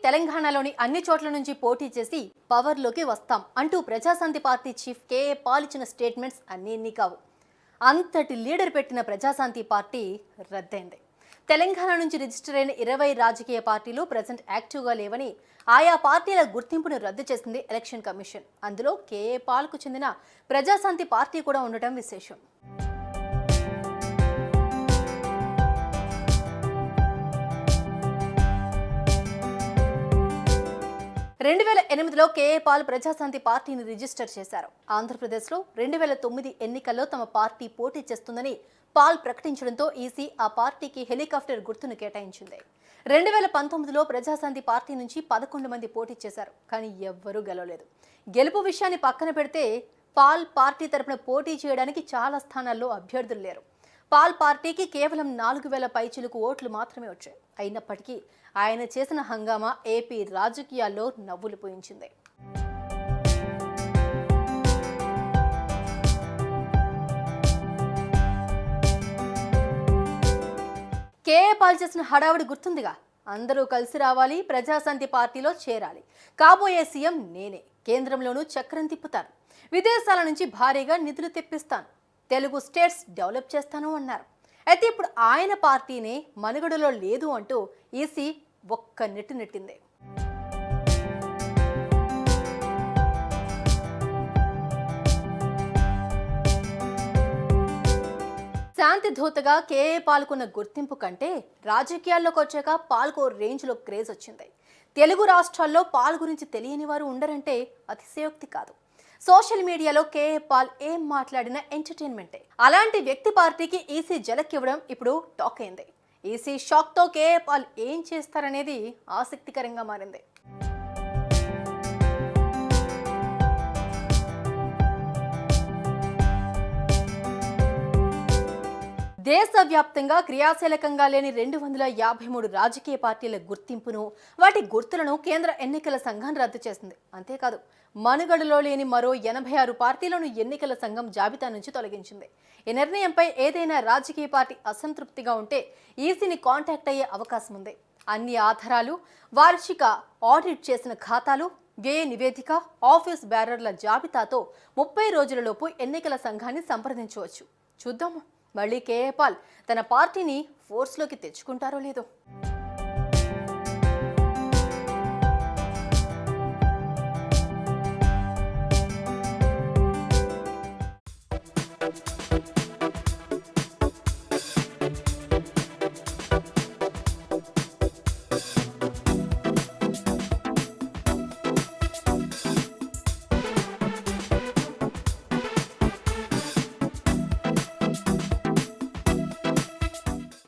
తెలంగాణలోని అన్ని చోట్ల నుంచి పోటీ చేసి పవర్లోకి వస్తాం అంటూ Prajashanti party chief K A Paul ఇచ్చిన స్టేట్మెంట్స్ అన్నీ కావు. అంతటి లీడర్ పెట్టిన ప్రజాశాంతి పార్టీ రద్దయింది. తెలంగాణ నుంచి రిజిస్టర్ అయిన 20 రాజకీయ పార్టీలు ప్రజెంట్ యాక్టివ్గా లేవని ఆయా పార్టీల గుర్తింపును రద్దు చేసింది ఎలక్షన్ కమిషన్. అందులో కేఏ పాల్కు చెందిన ప్రజాశాంతి పార్టీ కూడా ఉండటం విశేషం. 2008లో కేఏ పాల్ ప్రజాశాంతి పార్టీని రిజిస్టర్ చేశారు. ఆంధ్రప్రదేశ్లో 2009 ఎన్నికల్లో తమ పార్టీ పోటీ చేస్తుందని పాల్ ప్రకటించడంతో ఈసీ ఆ పార్టీకి హెలికాప్టర్ గుర్తును కేటాయించింది. 2019లో ప్రజాశాంతి పార్టీ నుంచి 11 మంది పోటీ చేశారు, కానీ ఎవ్వరూ గెలవలేదు. గెలుపు విషయాన్ని పక్కన పెడితే పాల్ పార్టీ తరపున పోటీ చేయడానికి చాలా స్థానాల్లో అభ్యర్థులు లేరు. పాల్ పార్టీకి కేవలం 4000 పైచిలుకు ఓట్లు మాత్రమే వచ్చాయి. అయినప్పటికీ ఆయన చేసిన హంగామా ఏపీ రాజకీయాల్లో నవ్వులు పూయించింది. కేఏ పాల్ చేసిన హడావుడి గుర్తుందిగా. అందరూ కలిసి రావాలి, ప్రజాశాంతి పార్టీలో చేరాలి, కాబోయే సీఎం నేనే, కేంద్రంలోనూ చక్రం తిప్పుతాను, విదేశాల నుంచి భారీగా నిధులు తెప్పిస్తాను, తెలుగు స్టేట్స్ డెవలప్ చేస్తాను అన్నారు. అయితే ఇప్పుడు ఆయన పార్టీనే మనుగడలో లేదు అంటూ ఈసీ ఒక్క నెట్టింది. శాంతి ధూతగా కేఏ పాల్కున్న గుర్తింపు కంటే రాజకీయాల్లోకి వచ్చాక పాల్కో రేంజ్లో క్రేజ్ వచ్చింది. తెలుగు రాష్ట్రాల్లో పాల్ గురించి తెలియని వారు ఉండరంటే అతిశయోక్తి కాదు. సోషల్ మీడియాలో కేఏ పాల్ ఏం మాట్లాడినా ఎంటర్టైన్మెంటే. అలాంటి వ్యక్తి పార్టీకి ఈసీ జలక్కివ్వడం ఇప్పుడు టాక్ అయింది. ఈసీ షాక్తో కేఏ పాల్ ఏం చేస్తారనేది ఆసక్తికరంగా మారింది. దేశవ్యాప్తంగా క్రియాశీలకంగా లేని 253 రాజకీయ పార్టీల గుర్తింపును, వాటి గుర్తులను కేంద్ర ఎన్నికల సంఘం రద్దు చేసింది. అంతేకాదు, మనుగడలో లేని మరో 86 పార్టీలను ఎన్నికల సంఘం జాబితా నుంచి తొలగించింది. ఈ నిర్ణయంపై ఏదైనా రాజకీయ పార్టీ అసంతృప్తిగా ఉంటే ఈసీని కాంటాక్ట్ అయ్యే అవకాశం ఉంది. అన్ని ఆధారాలు, వార్షిక ఆడిట్ చేసిన ఖాతాలు, వ్యయ నివేదిక, ఆఫీస్ బేరర్ల జాబితాతో 30 రోజులలోపు ఎన్నికల సంఘాన్ని సంప్రదించవచ్చు. చూద్దాము మళ్ళీ కేఏ పాల్ తన పార్టీని ఫోర్స్లోకి తెచ్చుకుంటారో లేదో.